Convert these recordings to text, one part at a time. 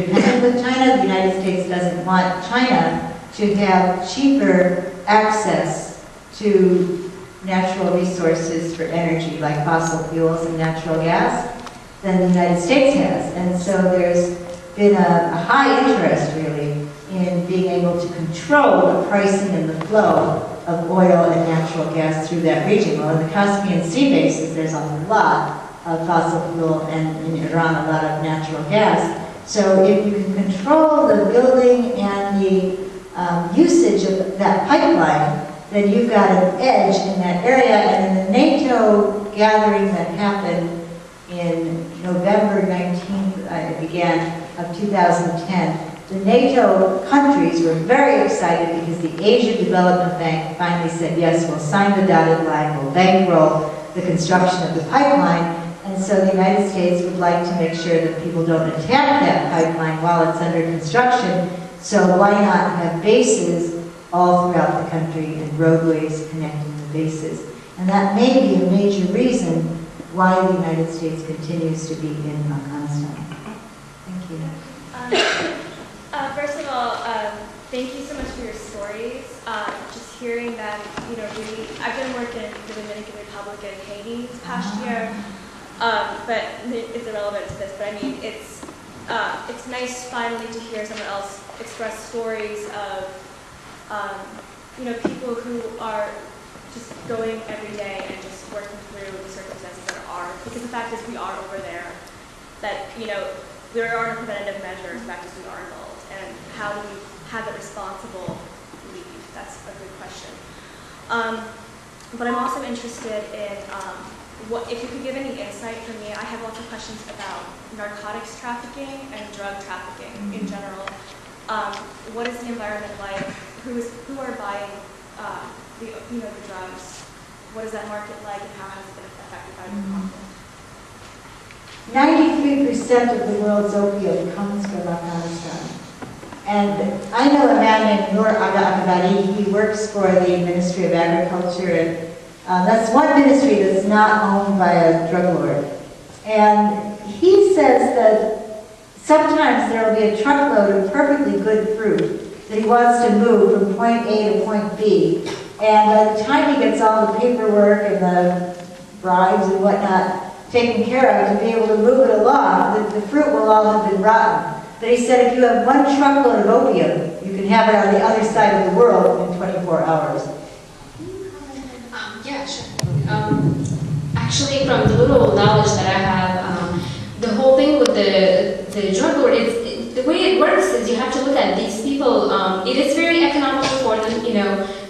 Dependent with China, the United States doesn't want China to have cheaper access to natural resources for energy, like fossil fuels and natural gas, than the United States has. And so there's been a high interest, really, in being able to control the pricing and the flow of oil and natural gas through that region. Well, in the Caspian Sea basin, there's a lot of fossil fuel, and in Iran, a lot of natural gas. So if you can control the building and the usage of that pipeline, then you've got an edge in that area. And in the NATO gathering that happened in November 19th, it began, of 2010, the NATO countries were very excited because the Asian Development Bank finally said, yes, we'll sign the dotted line, we'll bankroll the construction of the pipeline. And so the United States would like to make sure that people don't attack that pipeline while it's under construction. So why not have bases all throughout the country and roadways connecting the bases? And that may be a major reason why the United States continues to be in Afghanistan. Thank you. First of all, thank you so much for your stories. Just hearing that, really, I've been working in the Dominican Republic and Haiti this past year. But it's irrelevant to this, but I mean, it's nice finally to hear someone else express stories of, people who are just going every day and just working through the circumstances that are, because the fact is we are over there, that, there are no preventative measures, the fact is we are involved, and how do we have that responsible leave? That's a good question. But I'm also interested in, if you could give any insight for me, I have lots of questions about narcotics trafficking and drug trafficking in general. What is the environment like? Who are buying the drugs? What is that market like, and how has it been affected by the conflict? 93% of the world's opium comes from Afghanistan. And I know a man named Noor Agha-Akbari. He works for the Ministry of Agriculture, and that's one ministry that's not owned by a drug lord. And he says that sometimes there will be a truckload of perfectly good fruit that he wants to move from point A to point B. And by the time he gets all the paperwork and the bribes and whatnot taken care of to be able to move it along, the fruit will all have been rotten. But he said if you have one truckload of opium, you can have it on the other side of the world in 24 hours. Yeah, sure. Actually, from the little knowledge that I have, the whole thing with the drug lord, the way it works is you have to look at these people. It is very economical for them,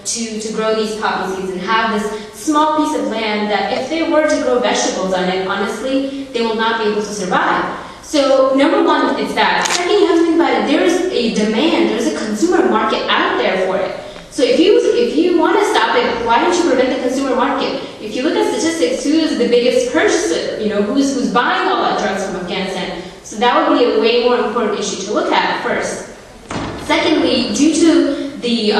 to grow these poppy seeds and have this small piece of land that if they were to grow vegetables on it, honestly, they will not be able to survive. So number one is that. Second, you have to think about it. There's a demand, there's a consumer market out there for it. So if you want to stop it, why don't you prevent the consumer market? If you look at statistics, who is the biggest purchaser? Who's buying all that drugs from Afghanistan? So that would be a way more important issue to look at first. Secondly, due to the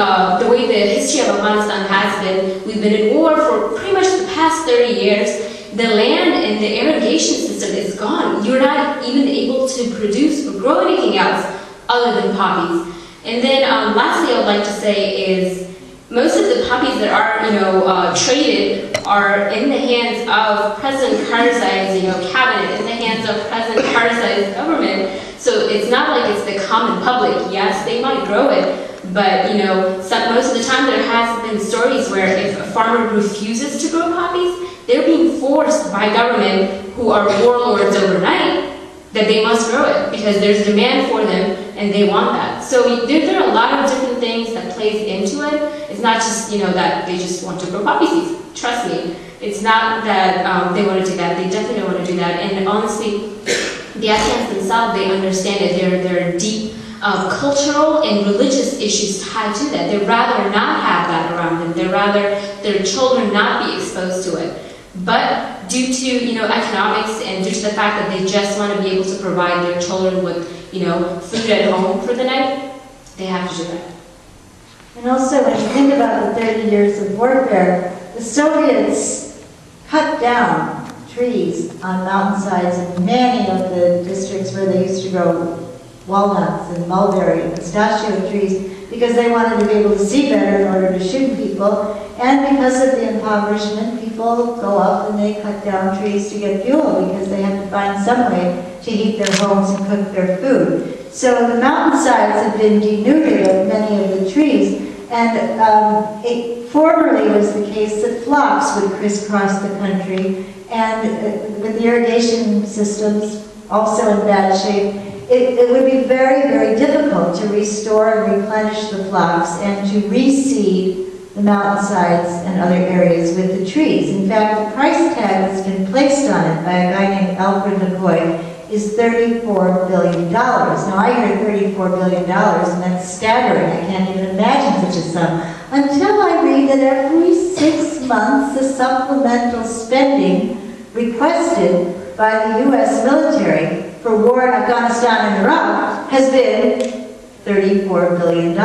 way the history of Afghanistan has been, we've been in war for pretty much the past 30 years. The land and the irrigation system is gone. You're not even able to produce or grow anything else other than poppies. And then lastly, I would like to say is most of the poppies that are, traded are in the hands of President Karzai's, cabinet, in the hands of President Karzai's government. So it's not like it's the common public. Yes, they might grow it, but most of the time there has been stories where if a farmer refuses to grow poppies, they're being forced by government, who are warlords overnight, that they must grow it because there's demand for them and they want that. So there are a lot of different things that plays into it. It's not just that they just want to grow poppy seeds. Trust me, it's not that they want to do that. They definitely don't want to do that. And honestly, the Afghans themselves, they understand it. There are deep cultural and religious issues tied to that. They'd rather not have that around them. They'd rather their children not be exposed to it. But due to economics and due to the fact that they just want to be able to provide their children with food at home for the night, they have to do that. And also, when you think about the 30 years of warfare, the Soviets cut down trees on mountainsides in many of the districts where they used to grow walnuts and mulberry and pistachio trees because they wanted to be able to see better in order to shoot people. And because of the impoverishment, people go up and they cut down trees to get fuel because they have to find some way to heat their homes and cook their food. So the mountainsides have been denuded of many of the trees. And it formerly was the case that flocks would crisscross the country, and with the irrigation systems also in bad shape, it would be very, very difficult to restore and replenish the flocks and to reseed the mountainsides and other areas with the trees. In fact, the price tag that's been placed on it by a guy named Alfred McCoy is $34 billion. Now I hear $34 billion and that's staggering. I can't even imagine such a sum. Until I read that every 6 months the supplemental spending requested by the U.S. military for war in Afghanistan and Iraq has been $34 billion.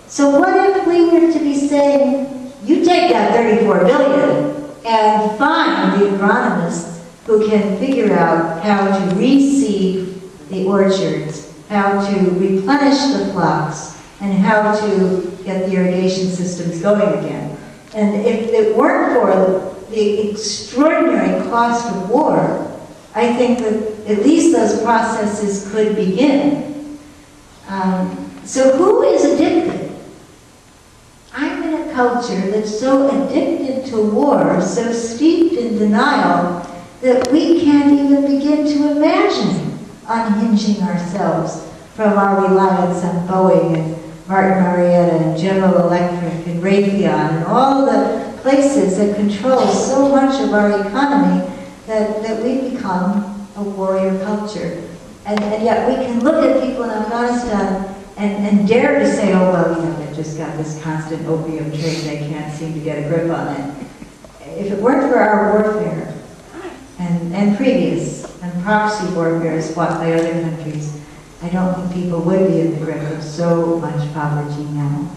So what if we were to be saying, you take that $34 billion and find the agronomists who can figure out how to reseed the orchards, how to replenish the flocks, and how to get the irrigation systems going again. And if it weren't for the extraordinary cost of war, I think that at least those processes could begin. So who is addicted? I'm in a culture that's so addicted to war, so steeped in denial, that we can't even begin to imagine unhinging ourselves from our reliance on Boeing and Martin Marietta and General Electric and Raytheon and all the places that control so much of our economy that we've become a warrior culture. And yet we can look at people in Afghanistan and dare to say, oh, well, you know, they've just got this constant opium trade, they can't seem to get a grip on it. If it weren't for our warfare, and previous and proxy warfares fought by other countries, I don't think people would be in the grip of so much poverty now.